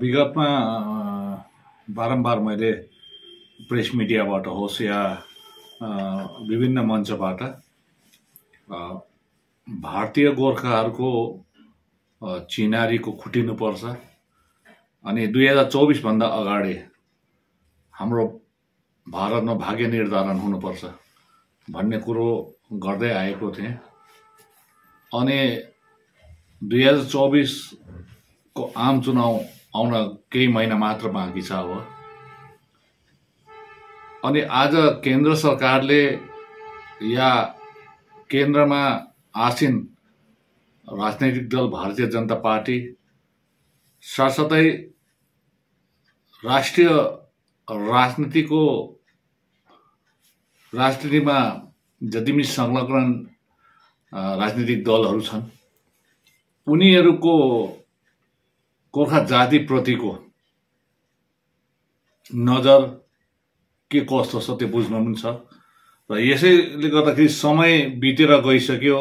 विगतमा बारम्बार मैले प्रेस मिडियाबाट होस् या विभिन्न मञ्चबाट भारतीय गोर्खाहरूको चिनारीको खुटिनुपर्छ अनि 2024 भन्दा अगाडि हाम्रो भारतमा भाग्य निर्धारण हुनुपर्छ भन्ने कुरो गर्दै आएको थिएँ। अनि 2024 को आम चुनाव आउन केही महिना मात्र बाँकी छ अब। अनि आज केन्द्र सरकारले या केन्द्रमा आसीन राजनैतिक दल भारतीय जनता पार्टी साथसाथै राष्ट्रिय राजनीतिमा जति पनि संलग्न राजनीतिक दलहरू छन् उनीहरूको गोर्खा जातिप्रतिको नजर के कस्तो छ त्यो बुझ्नु पनि छ र यसैले गर्दाखेरि समय बितेर गइसक्यो,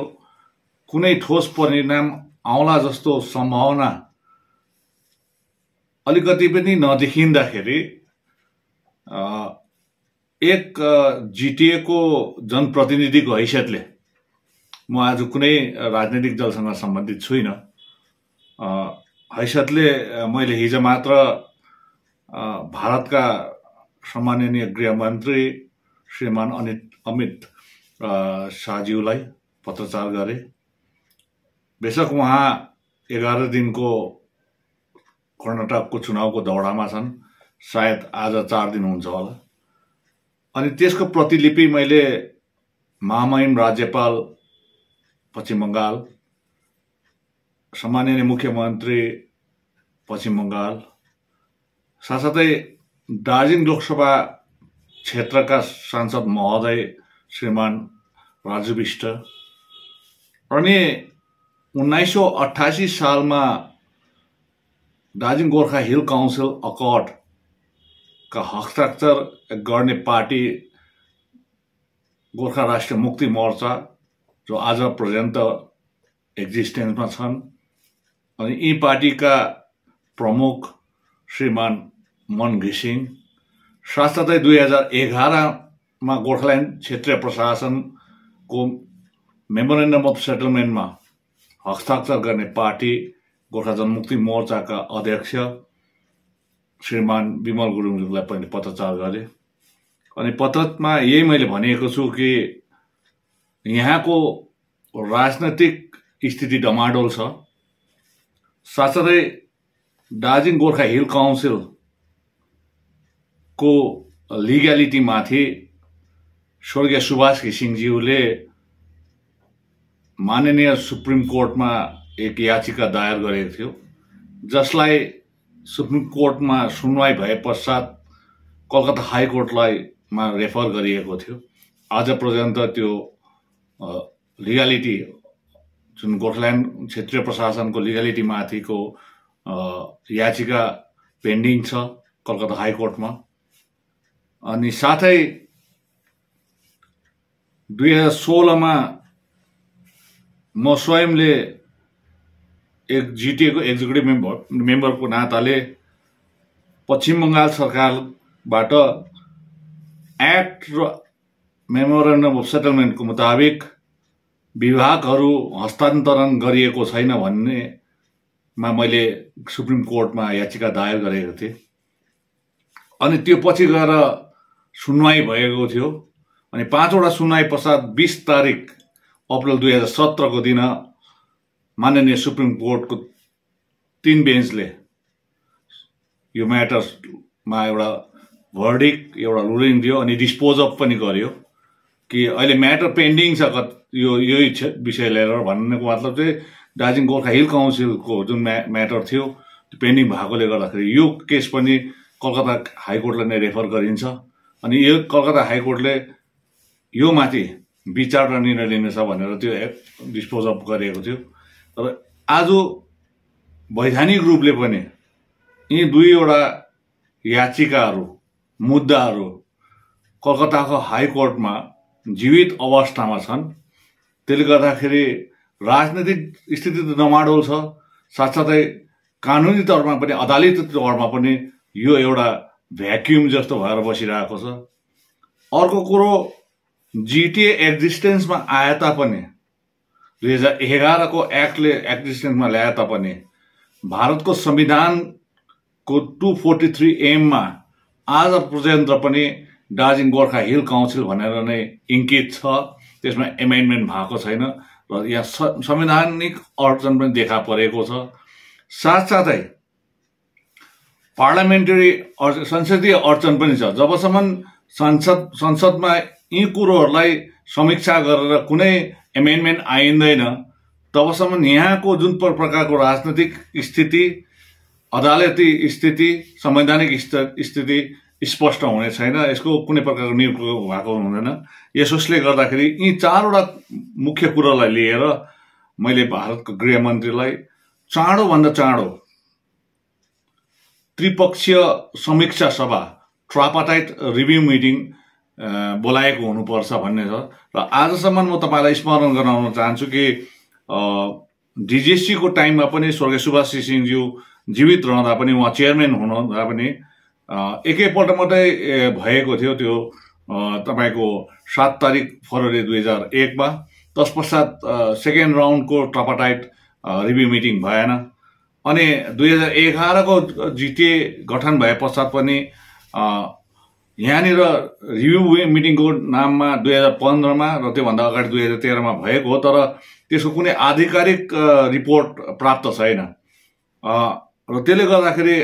कुनै ठोस परिणाम आउला जस्तो सम्भावना अलिकति पनि नदेखिँदाखेरि एक जिटिएको जनप्रतिनिधिको हैसियतले म आज कुनै राजनीतिक दलसँग सम्बन्धित छुइनँ, हैसियतले मैले हिजो मात्र भारतका सम्माननीय गृहमन्त्री श्रीमान अमित शाहज्यूलाई पत्रचार गरे। बेशक उहाँ 11 दिनको कर्नाटकको चुनावको दौडामा छन्, सायद आज 4 दिन हुन्छ होला। अनि त्यसको प्रतिलिपि मैले महामहिम राज्यपाल पश्चिम बङ्गाल, सम्माननीय मुख्यमन्त्री पश्चिम बङ्गाल, साथसाथै दार्जिलिङ लोकसभा क्षेत्रका सांसद महोदय श्रीमान राजु विष्ट अनि 1988 सालमा दार्जिलिङ गोर्खा हिल काउन्सिल अकर्डका हस्ताक्षर गर्ने पार्टी गोर्खा राष्ट्रिय मुक्ति मोर्चा जो आज पर्यन्त एक्जिस्टेन्समा छन्। अनि यी पार्टीका प्रमुख श्रीमान मन घिसिङ, साथसाथै 2011 मा गोर्खाल्यान्ड क्षेत्रीय प्रशासनको मेमोरेन्डम अफ सेटलमेन्टमा हस्ताक्षर गर्ने पार्टी गोर्खा जनमुक्ति मोर्चाका अध्यक्ष श्रीमान विमल गुरुङज्यूलाई पनि पत्रचार गरे। अनि पत्रमा यही मैले भनेको छु कि यहाँको राजनैतिक स्थिति डमाडोल छ, साथसाथै दार्जिलिङ गोर्खा हिल काउन्सिल को लिग्यालिटी माथि स्वर्गीय सुभाष घिसिङज्यूले माननीय सुप्रिम कोर्टमा एक याचिका दायर गरेको थियो, जसलाई सुप्रिम कोर्टमा सुनवाई भए पश्चात कलकत्ता हाइकोर्टलाई रेफर गरिएको थियो। आज पर्यन्त त्यो लिग्यालिटी जुन गोर्खाल्यान्ड क्षेत्रीय प्रशासनको लिग्यालिटी माथिको याचिका पेन्डिङ छ कलकत्ता हाइकोर्टमा। अनि साथै 2016 मा म स्वयंले एक जिटिएको एक्जिक्युटिभ मेम्बरको नाताले पश्चिम बङ्गाल सरकारबाट एक्ट र मेमोरेन्डम अफ सेटलमेन्टको मुताबिक विभागहरू हस्तान्तरण गरिएको छैन भन्नेमा मैले सुप्रिम कोर्टमा याचिका दायर गरेको थिएँ। अनि त्यो पछि गएर सुनवाई भएको थियो। अनि 5 वटा सुनवाई पश्चात 20 तारिक अप्रिल 2017 को दिन माननीय सुप्रिम कोर्टको 3 बेन्चले यो म्याटरमा एउटा भर्डिक्ट एउटा रुलिङ दियो अनि डिस्पोज अफ पनि गर्यो कि अहिले म्याटर पेन्डिङ छ यही विषय लिएर। भन्नुको मतलब चाहिँ दार्जिलिङ गोर्खा हिल काउन्सिलको जुन म्याटर थियो त्यो पेन्डिङ भएकोले गर्दाखेरि यो केस पनि कलकत्ता हाइकोर्टलाई नै रेफर गरिन्छ। अनि यो कलकत्ता हाइकोर्टले यो माथि विचार र निर्णय लिनेछ भनेर त्यो डिस्पोज अफ गरेको थियो। तर आज वैधानिक रूपले पनि यी 2वटा याचिकाहरू मुद्दाहरू कलकत्ताको हाइकोर्टमा जीवित अवस्थामा छन्। त्यसले गर्दाखेरि राजनीतिक स्थिति त डमाडोल छ, साथसाथै कानुनी तौरमा पनि अदालती तौरमा पनि यो एउटा भ्याक्युम जस्तो भएर बसिरहेको छ। अर्को कुरो जिटिए एक्जिस्टेन्समा आए तापनि 2011 को एक्टले एक्जिस्टेन्समा ल्याए तापनि भारतको संविधानको 243 मा आज पर्यन्त पनि दार्जिलिङ गोर्खा हिल काउन्सिल भनेर नै इङ्कित छ, त्यसमा एमेन्डमेन्ट भएको छैन र यहाँ संवैधानिक अडचन पनि देखा परेको छ। साथसाथै पार्लियामेन्टरी संसदीय अडचन पनि छ। जबसम्म संसदमा यी कुरोहरूलाई समीक्षा गरेर कुनै एमेन्डमेन्ट आइँदैन तबसम्म यहाँको जुन प्रकारको राजनीतिक स्थिति, अदालती स्थिति, संवैधानिक स्थिति स्पष्ट हुने छैन, यसको कुनै प्रकारको नियुक्ति भएको हुँदैन। यसोस्ले गर्दाखेरि यी चारवटा मुख्य कुरालाई लिएर मैले भारतको गृहमन्त्रीलाई चाँडोभन्दा चाँडो त्रिपक्षीय समीक्षा सभा ट्रापाटाइट रिभ्यू मिटिङ बोलाएको हुनुपर्छ भन्ने छ। र आजसम्म म तपाईँलाई स्मरण गराउन चाहन्छु कि डिजिएससी को टाइममा पनि स्वर्गीय सुभाष सिंहज्यू जीवित रहँदा पनि, उहाँ चेयरम्यान हुनुहुँदा पनि एकैपल्ट मात्रै भएको थियो, त्यो तपाईँको 7 तारिक फरवरी 2001 मा। तत्पश्चात सेकेन्ड राउन्डको ट्रापाटाइट रिभ्यू मिटिङ भएन। अनि 2011 को जिटिए गठन भए पश्चात पनि यहाँनिर रिभ्यू मिटिङको नाममा 2015 मा र त्योभन्दा अगाडि 2013 मा भएको हो, तर त्यसको कुनै आधिकारिक रिपोर्ट प्राप्त छैन। र त्यसले गर्दाखेरि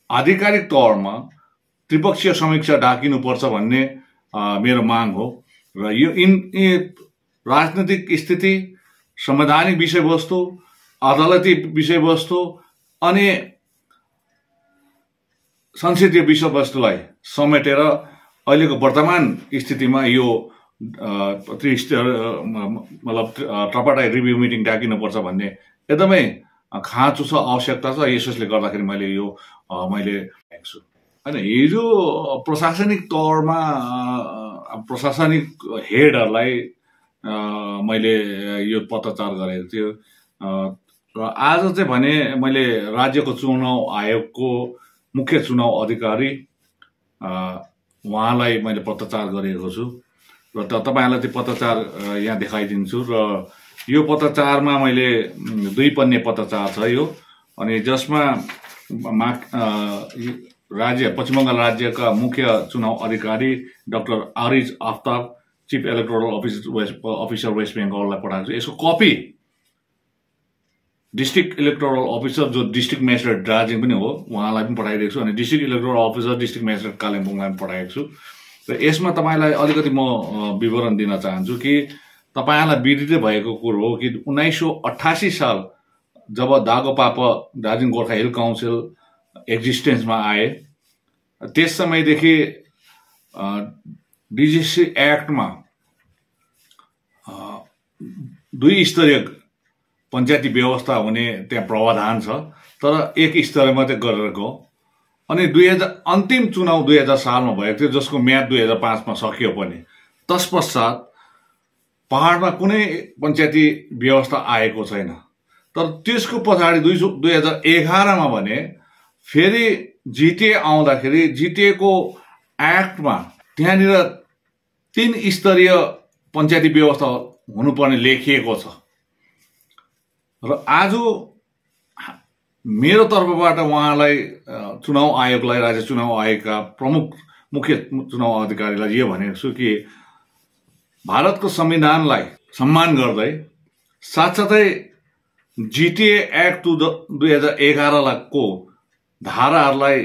आधिकारिक तौरमा त्रिपक्षीय समीक्षा डाकिनुपर्छ भन्ने मेरो माग हो। र यो राजनीतिक स्थिति, संवैधानिक विषयवस्तु, अदालती विषयवस्तु अनि संसदीय विषयवस्तुलाई समेटेर अहिलेको वर्तमान स्थितिमा यो मतलब ट्रापाटाइट रिभ्यू मिटिङ डाकिनुपर्छ भन्ने एकदमै खाँचो छ, आवश्यकता छ। यसोस्ले गर्दाखेरि मैले भनेको छु हैन। हिजो प्रशासनिक तौरमा प्रशासनिक हेडहरूलाई मैले यो पत्रचार गरेको थियो र आज चाहिँ भने मैले राज्यको चुनाव आयोगको मुख्य चुनाव अधिकारी उहाँलाई मैले पत्रचार गरेको छु र तपाईहरुलाई त्यो पत्रचार यहाँ देखाइदिन्छु। र यो पत्रचारमा मैले 2 पन्ने पत्रचार छ यो, अनि जसमा पश्चिम बंगाल राज्यका मुख्य चुनाव अधिकारी doctor Ariz Aftab, chief electoral officer West बेंगललाई पठाएको छु। यसको कपी डिस्ट्रिक्ट इलेक्टोरल अफिसर जो डिस्ट्रिक्ट मेजिस्ट्रेट दार्जिलिङ पनि हो उहाँलाई पनि पठाइदिएको छु, अनि district electoral officer district magistrate कालिम्पोङलाई पनि पठाएको छु। र यसमा तपाईलाई अलिकति म विवरण दिन चाहन्छु कि तपाईहरुलाई विदितै भएको कुरो हो कि 1988 साल जब दागोपाप दार्जिलिङ गोर्खा हिल काउन्सिल एक्जिस्टेन्समा आए, त्यस समयदेखि डिजिएससी एक्टमा 2 स्तरीय पञ्चायती व्यवस्था हुने त्यहाँ प्रावधान छ, तर 1 स्तरीय मात्रै गरेर गयो। अनि अन्तिम चुनाव 2000 सालमा भएको थियो, जसको म्याद 2005 मा सकियो पनि। तत्पश्चात पहाडमा कुनै पञ्चायती व्यवस्था आएको छैन। तर त्यसको पछाडि 2011 मा भने फेरि जिटिए आउँदाखेरि जिटिए को एक्टमा त्यहाँनिर 3 स्तरीय पञ्चायती व्यवस्था हुनुपर्ने लेखिएको छ। र आज मेरो तर्फबाट उहाँलाई चुनाव आयोगलाई, राज्य चुनाव आयोगका मुख्य चुनाव अधिकारीलाई यो भनेको छु कि भारतको संविधानलाई सम्मान गर्दै साथसाथै जिटिए एक्ट 2011 को धाराहरूलाई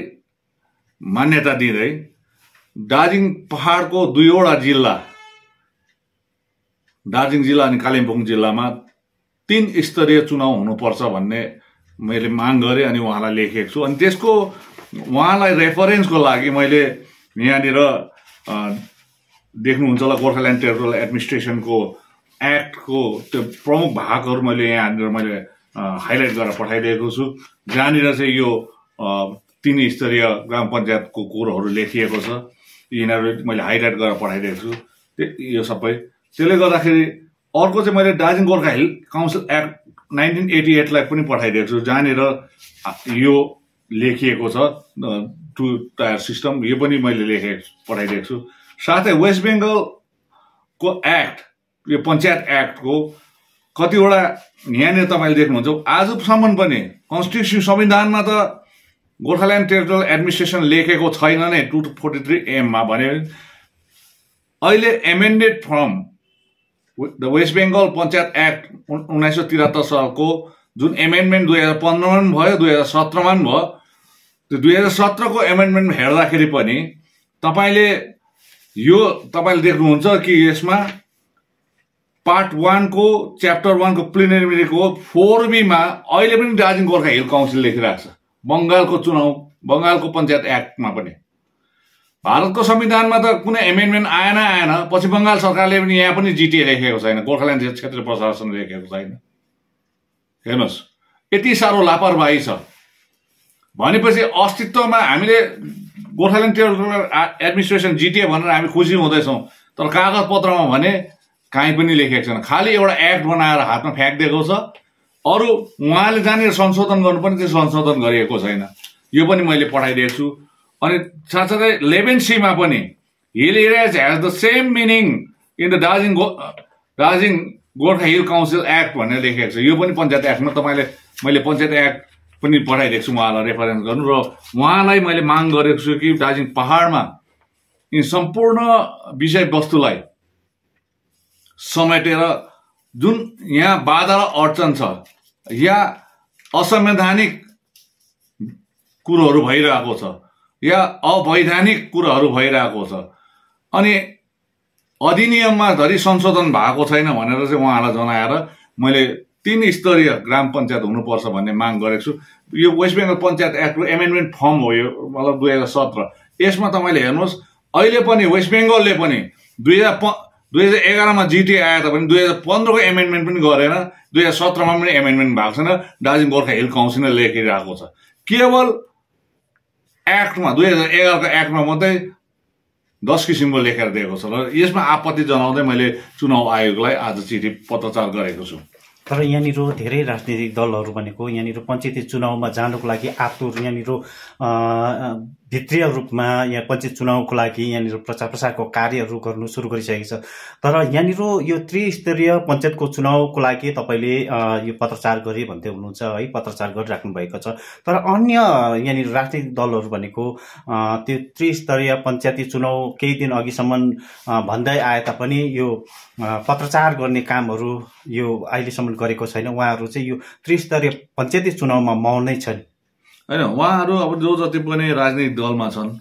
मान्यता दिँदै दार्जिलिङ पहाडको 2वटा जिल्ला, दार्जिलिङ जिल्ला अनि कालिम्पोङ जिल्लामा 3 स्तरीय चुनाव हुनुपर्छ भन्ने मैले माग गरेँ अनि उहाँलाई लेखेको छु। अनि त्यसको उहाँलाई रेफरेन्सको लागि मैले यहाँनिर देख्नुहुन्छ होला गोर्खाल्यान्ड टेरिटोरियल एडमिनिस्ट्रेसनको एक्टको त्यो प्रमुख भागहरू मैले हाइलाइट गरेर पठाइदिएको छु, जहाँनिर चाहिँ यो 3 स्तरीय ग्राम पञ्चायतको कुरोहरू लेखिएको छ। यिनीहरू मैले हाइलाइट गरेर पठाइदिएको छु यो सबै। त्यसले गर्दाखेरि अर्को चाहिँ मैले Darjeeling Gorkha hill council act 1988 लाई पनि पठाइदिएको छु, जहाँनिर यो लेखिएको छ 2 टायर सिस्टम, यो पनि मैले पठाइदिएको छु। साथै वेस्ट बेङ्गलको एक्ट, यो पञ्चायत एक्टको कतिवटा यहाँनिर तपाईँले देख्नुहुन्छ आजसम्म पनि कन्स्टिट्युसन संविधानमा त गोर्खाल्यान्ड टेरिटोरियल एडमिनिस्ट्रेसन लेखेको छैन नै 243 मा भने अहिले amended from the West Bengal panchayat act 1973 सालको जुन एमेन्डमेन्ट 2015 मा भयो, 2017 मा भयो, त्यो 2017 को एमेन्डमेन्ट हेर्दाखेरि पनि तपाईँले देख्नुहुन्छ कि यसमा पार्ट 1 को च्याप्टर 1 को प्रिलिमिनरी को 4B मा अहिले पनि दार्जिलिङ गोर्खा हिल काउन्सिल लेखिरहेको छ। बंगालको पञ्चायत एक्टमा पनि भारतको संविधानमा त कुनै एमेन्डमेन्ट आएन। पश्चिम बंगाल सरकारले पनि यहाँ पनि जिटिए लेखेको छैन, गोर्खाल्यान्ड क्षेत्रीय प्रशासन लेखेको छैन। हेर्नुहोस् यति साह्रो लापरवाही छ भनेपछि अस्तित्वमा हामीले गोर्खाल्यान्ड टेरिटोरियल एडमिनिस्ट्रेसन जिटिए भनेर हामी खुसी हुँदैछौँ, तर कागज पत्रमा भने कहीँ पनि लेखेको छैन। खालि एउटा एक्ट बनाएर हातमा फ्याँकिदिएको छ। अरू उहाँले जहाँनिर संशोधन गर्नुपर्ने त्यो संशोधन गरिएको छैन। यो पनि मैले पठाइदिएको छु। अनि साथसाथै 11C मा पनि hill areas has the same meaning in the Darjeeling Gorkha hill council act भनेर लेखेको छ। यो पनि पञ्चायत एक्टमा मैले पञ्चायत एक्ट पनि पठाइदिएको छु, उहाँलाई रेफरेन्स गर्नु। र उहाँलाई मैले माग गरेको छु कि दार्जिलिङ पहाडमा यी सम्पूर्ण विषयवस्तुलाई समेटेर जुन यहाँ बाधा र अडचन छ या असंवैधानिक कुरोहरू भइरहेको छ या अवैधानिक कुरोहरू भइरहेको छ अनि अधिनियममा धरि संशोधन भएको छैन भनेर चाहिँ उहाँलाई जनाएर मैले 3 स्तरीय ग्राम पञ्चायत हुनुपर्छ भन्ने माग गरेको छु। यो वेस्ट बेङ्गल पञ्चायत एक्टको एमेन्डमेन्ट फर्म हो, यो मतलब 2017। यसमा तपाईँले हेर्नुहोस् अहिले पनि वेस्ट बेङ्गलले पनि 2011 मा जिटिए आए तापनि 2015 को एमेन्डमेन्ट पनि गरेन, 2017 मा पनि एमेन्डमेन्ट भएको छैन। दार्जिलिङ गोर्खा हिल काउन्सिलले लेखिरहेको छ। केवल एक्टमा 2011 को एक्टमा मात्रै 10 किसिमको लेखेर दिएको छ। र यसमा आपत्ति जनाउँदै मैले चुनाव आयोगलाई आज चिठी पत्रचार गरेको छु। तर यहाँनिर धेरै राजनीतिक दलहरू भनेको यहाँनिर पञ्चायती चुनावमा जानको लागि आतुर, यहाँनिर भित्रीय रूपमा यहाँ पञ्चायत चुनावको लागि यहाँनिर प्रचार प्रसारको कार्यहरू गर्नु सुरु गरिसकेको छ। तर यहाँनिर यो त्रिस्तरीय पञ्चायतको चुनावको लागि तपाईँले यो पत्रचार गरे भन्दै हुनुहुन्छ है, पत्रचार गरिराख्नु भएको छ। तर अन्य यहाँनिर राजनीतिक दलहरू भनेको त्यो त्रिस्तरीय पञ्चायती चुनाव केही दिन अघिसम्म भन्दै आए तापनि यो पत्रचार गर्ने कामहरू यो अहिलेसम्म गरेको छैन। उहाँहरू चाहिँ यो त्रिस्तरीय पञ्चायती चुनावमा मौनै छन् हैन। उहाँहरू अब जो जति पनि राजनीतिक दलमा छन्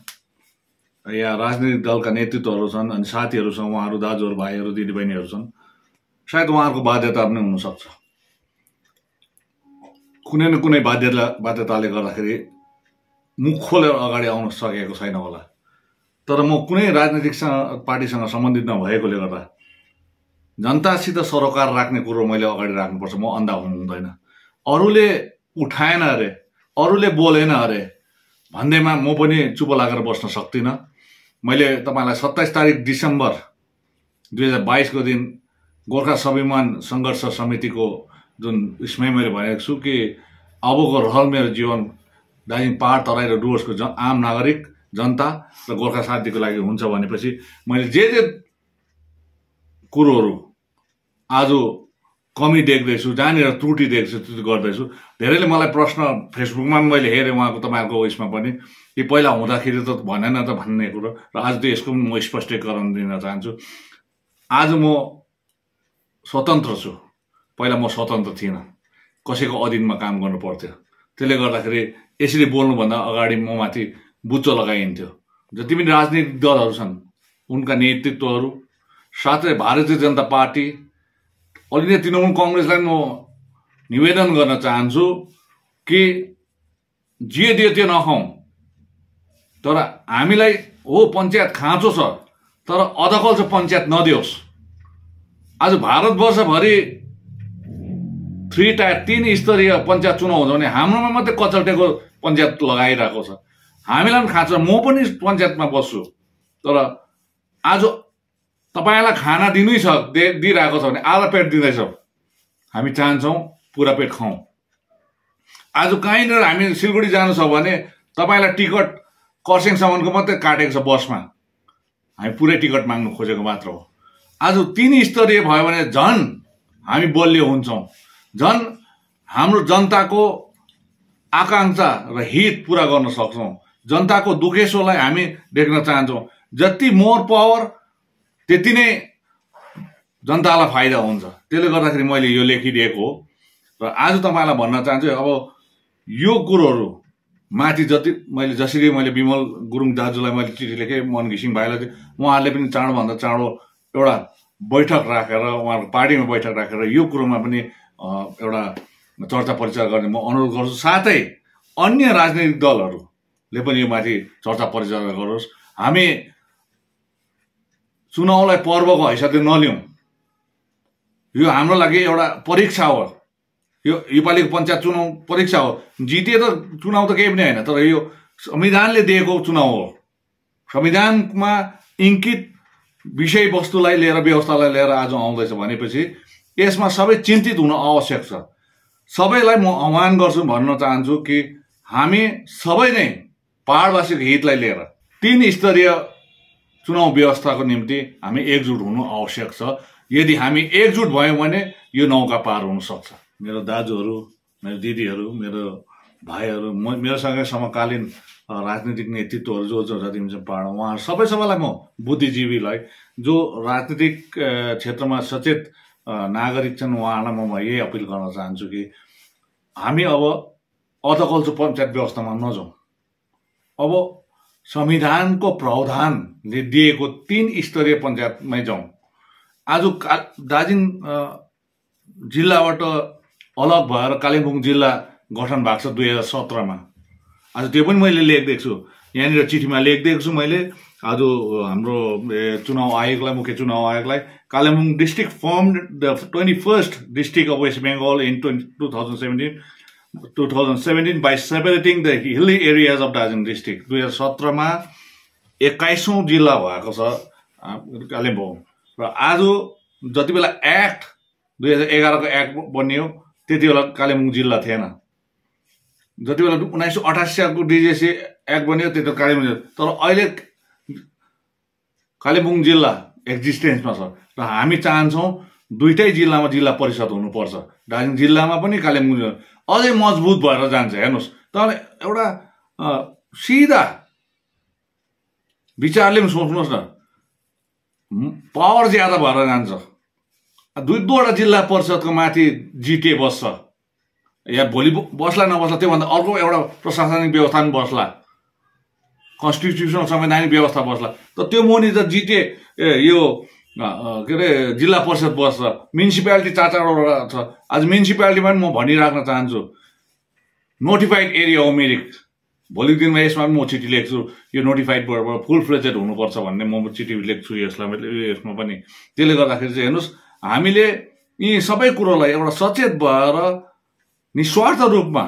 या राजनीतिक दलका नेतृत्वहरू छन् अनि साथीहरू छन्, उहाँहरू दाजुहरू भाइहरू दिदीबहिनीहरू छन्, सायद उहाँहरूको बाध्यता पनि हुनसक्छ। कुनै न कुनै बाध्यताले गर्दाखेरि मुख खोलेर अगाडि आउन सकेको छैन होला। तर म कुनै राजनीतिक पार्टीसँग सम्बन्धित नभएकोले गर्दा जनतासित सरोकार राख्ने कुरो मैले अगाडि राख्नुपर्छ। म अन्धा हुँदैन। अरूले उठाएन अरे, अरूले बोलेन अरे भन्दैमा म पनि चुप लागेर बस्न सक्दिनँ। मैले तपाईलाई 27 तारिक डिसेम्बर 2022 को दिन गोर्खा स्वाभिमान संघर्ष समितिको जुन उसमै मैले भनेको छु कि अबको रहल मेरो जीवन दार्जिलिङ पहाड तराई र डुवर्सको आम नागरिक जनता र गोर्खा शान्तिको लागि हुन्छ भनेपछि मैले जे कुरोहरू आज कमी देख्दैछु, जहाँनिर त्रुटि देख्छु त्यो गर्दैछु। धेरैले मलाई प्रश्न फेसबुकमा पनि मैले हेरेँ, उहाँको तपाईँहरूको उयसमा पनि कि पहिला हुँदाखेरि त भनेन त भन्ने कुरो, र आज त यसको पनि म स्पष्टीकरण दिन चाहन्छु। आज म स्वतन्त्र छु, पहिला म स्वतन्त्र थिइनँ, कसैको अधीनमा काम गर्नु पर्थ्यो। त्यसले गर्दाखेरि यसरी बोल्नुभन्दा अगाडि म माथि बुच्चो लगाइन्थ्यो। जति पनि राजनीतिक दलहरू छन् उनका नेतृत्वहरू, साथै भारतीय जनता पार्टी, अहिले तृणमूल कांग्रेसलाई म निवेदन गर्न चाहन्छु कि जे दियो त्यो नखाउँ, तर हामीलाई हो पञ्चायत खाँचो छ तर अदखल चाहिँ पञ्चायत नदियोस्। आज भारतवर्षभरि 3 स्तरीय पञ्चायत चुनाव हुन्छ भने हाम्रोमा मात्रै कचल्टेको पञ्चायत लगाइरहेको छ। हामीलाई पनि खाँचो, म पनि पञ्चायतमा बस्छु, तर आज तपाईँलाई खाना दिनै छ दिइरहेको छ भने आधा पेट दिँदैछौँ, हामी चाहन्छौँ पुरा पेट खाउँ। आज कहीँनिर हामी सिलगढी जानु छ भने तपाईँलाई टिकट खरसाङसम्मको मात्रै काटेको छ बसमा, हामी पुरै टिकट माग्नु खोजेको मात्र हो। आज 3 स्तरीय भयो भने झन् हामी बलियो हुन्छौँ, झन् हाम्रो जनताको आकांक्षा र हित पुरा गर्न सक्छौँ, जनताको दुखेसोलाई हामी देख्न चाहन्छौँ। जति मोर पावर त्यति नै जनतालाई फाइदा हुन्छ। त्यसले गर्दाखेरि मैले यो लेखिदिएको हो र आज तपाईँलाई भन्न चाहन्छु, अब यो कुरोहरू माथि जसरी मैले विमल गुरुङ दाजुलाई मैले चिठी लेखेँ, मन घिसिङ भाइलाई, उहाँहरूले पनि चाँडोभन्दा चाँडो एउटा बैठक राखेर उहाँहरूको पार्टीमा बैठक राखेर यो कुरोमा पनि एउटा चर्चा परिचर्चा गर्ने म अनुरोध गर्छु। साथै अन्य राजनैतिक दलहरूले पनि यो माथि चर्चा परिचर्चा गरोस्। हामी चुनावलाई पर्वको हैसियतले नलिउँ, यो हाम्रो लागि एउटा परीक्षा हो। यो योपालिको पञ्चायत चुनाव परीक्षा हो। जिते त चुनाव त केही पनि होइन, तर यो संविधानले दिएको चुनाव हो। संविधानमा इङ्कित विषयवस्तुलाई लिएर व्यवस्थालाई लिएर आज आउँदैछ भनेपछि यसमा सबै चिन्तित हुन आवश्यक छ। सबैलाई म आह्वान गर्छु, भन्न चाहन्छु कि हामी सबै नै पहाडवासीको हितलाई लिएर 3 स्तरीय चुनाव व्यवस्थाको निम्ति हामी एकजुट हुनु आवश्यक छ। यदि हामी एकजुट भयौँ भने यो नौका पार हुन सक्छ। मेरो दाजुहरू, मेरो दिदीहरू, मेरो भाइहरू, मेरोसँगै समकालीन राजनीतिक नेतृत्वहरू जो जति हुन्छ पहाड, उहाँहरू सबैलाई म बुद्धिजीवीलाई जो राजनीतिक क्षेत्रमा सचेत नागरिक छन् उहाँहरूलाई म यही अपिल गर्न चाहन्छु कि हामी अब अधकल्चो पञ्चायत व्यवस्थामा नजाउँ। अब संविधानको प्रावधानले दिएको 3 स्तरीय पञ्चायतमै जाउँ। आज दार्जिलिङ जिल्लाबाट अलग भएर कालिम्पोङ जिल्ला गठन भएको छ 2017मा। आज त्यो पनि मैले लेखिदिएको छु, यहाँनिर चिठीमा लेखिदिएको छु मैले। आज हाम्रो चुनाव आयोगलाई, मुख्य चुनाव आयोगलाई, Kalimpong district formed the 21st district of West Bengal in 2017 by separating the hilly areas of Darjeeling district। 2017मा 21औं जिल्ला भएको छ कालिम्पोङ। र आज जति बेला एक्ट 2011को एक्ट बनियो त्यति बेला कालिम्पोङ जिल्ला थिएन। जति बेला 1988 सालको डिजिएसी एक्ट बनियो त्यति बेला कालिम्पोङ जिल्ला, तर अहिले कालिम्पोङ जिल्ला एक्जिस्टेन्समा छ। र हामी चाहन्छौँ दुईटै जिल्लामा जिल्ला परिषद हुनुपर्छ। दार्जिलिङ जिल्लामा पनि कालिम्पोङ जिल्ला अझै मजबुत भएर जान्छ। हेर्नुहोस्, तर एउटा सिधा विचारले पनि सोच्नुहोस् न, पावर ज्यादा भएर जान्छ। 2-2वटा जिल्ला परिषदको माथि जिटिए बस्छ, या भोलि बस्ला नबस्ला त्योभन्दा अर्को एउटा प्रशासनिक व्यवस्था पनि बस्ला, कन्स्टिट्युसनल संवैधानिक व्यवस्था बस्ला। त त्यो मुनि त जिटिए यो के अरे जिल्ला परिषद बस्छ। म्युनिसिपालिटी 4-4वटा छ। आज म्युनिसिपालिटीमा पनि म भनिराख्न चाहन्छु, नोटिफाइड एरिया हो मिरिक। भोलिको दिनमा यसमा पनि म चिठी लेख्छु, यो नोटिफाइडबाट फुल फ्लेजेड हुनुपर्छ भन्ने म चिठी लेख्छु यसमा पनि। त्यसले गर्दाखेरि चाहिँ हेर्नुहोस्, हामीले यी सबै कुरोलाई एउटा सचेत भएर निस्वार्थ रूपमा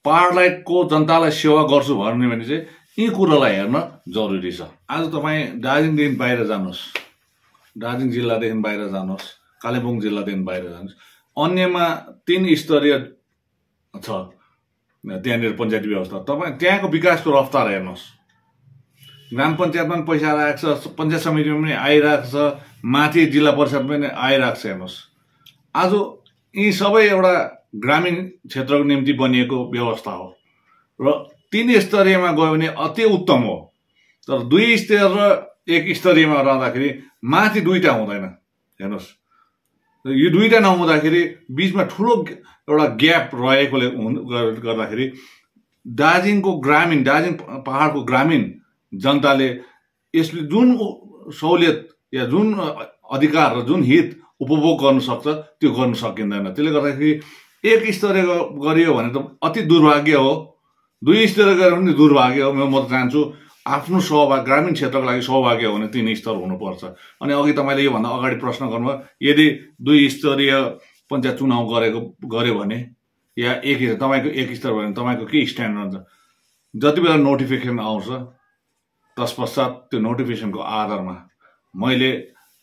पहाडलाई जनतालाई सेवा गर्छु भन्ने भने चाहिँ यी कुरोलाई हेर्न जरुरी छ। आज तपाईँ दार्जिलिङदेखि बाहिर जानुहोस्, दार्जिलिङ जिल्लादेखि बाहिर जानुहोस्, कालिम्पोङ जिल्लादेखि बाहिर जानुहोस्, अन्यमा 3 स्तरीय छ त्यहाँनिर पञ्चायती व्यवस्था। तपाईँ त्यहाँको विकासको रफ्तार हेर्नुहोस्। ग्राम पञ्चायतमा पनि पैसा आइरहेको छ, पञ्चायत समितिमा पनि आइरहेको छ, माथि जिल्ला परिषद पनि आइरहेको छ। हेर्नुहोस्, आज यी सबै एउटा ग्रामीण क्षेत्रको निम्ति बनिएको व्यवस्था हो र 3 स्तरीयमा गयो भने अति उत्तम हो। तर 2 स्तरीय र 1 स्तरीयमा रहँदाखेरि माथि 2टा हुँदैन। हेर्नुहोस्, यो 2टा नहुँदाखेरि बिचमा ठुलो एउटा ग्याप रहेकोले गर्दाखेरि दार्जिलिङको ग्रामीण, दार्जिलिङ पहाडको ग्रामीण जनताले यसले जुन सहुलियत या जुन अधिकार र जुन हित उपभोग गर्न सक्छ त्यो गर्न सकिँदैन। त्यसले गर्दाखेरि 1 स्तरीय गरियो भने त अति दुर्भाग्य हो, 2 स्तरीय गरेर पनि दुर्भाग्य हो। म त चाहन्छु आफ्नो सौभाग्य, ग्रामीण क्षेत्रको लागि सौभाग्य हो भने 3 स्तर हुनुपर्छ। अनि अघि तपाईँले योभन्दा अगाडि प्रश्न गर्नुभयो, यदि 2 स्तरीय पञ्चायत चुनाव गर्यो भने या तपाईँको 1 स्तर भयो भने तपाईँको के स्ट्यान्ड रहन्छ? जति बेला नोटिफिकेसन आउँछ तत्पश्चात त्यो नोटिफिकेसनको आधारमा मैले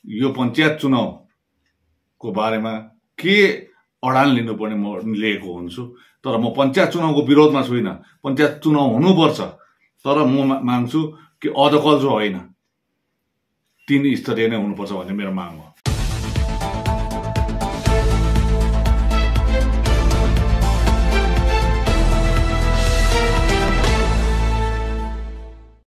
यो पञ्चायत चुनावको बारेमा के अडान लिनुपर्ने म लिएको हुन्छु। तर म पञ्चायत चुनावको विरोधमा छुइनँ। पञ्चायत चुनाव हुनुपर्छ, तर म माग्छु कि अधकल्चो होइन, 3 स्तरीय नै हुनुपर्छ भन्ने मेरो माग हो।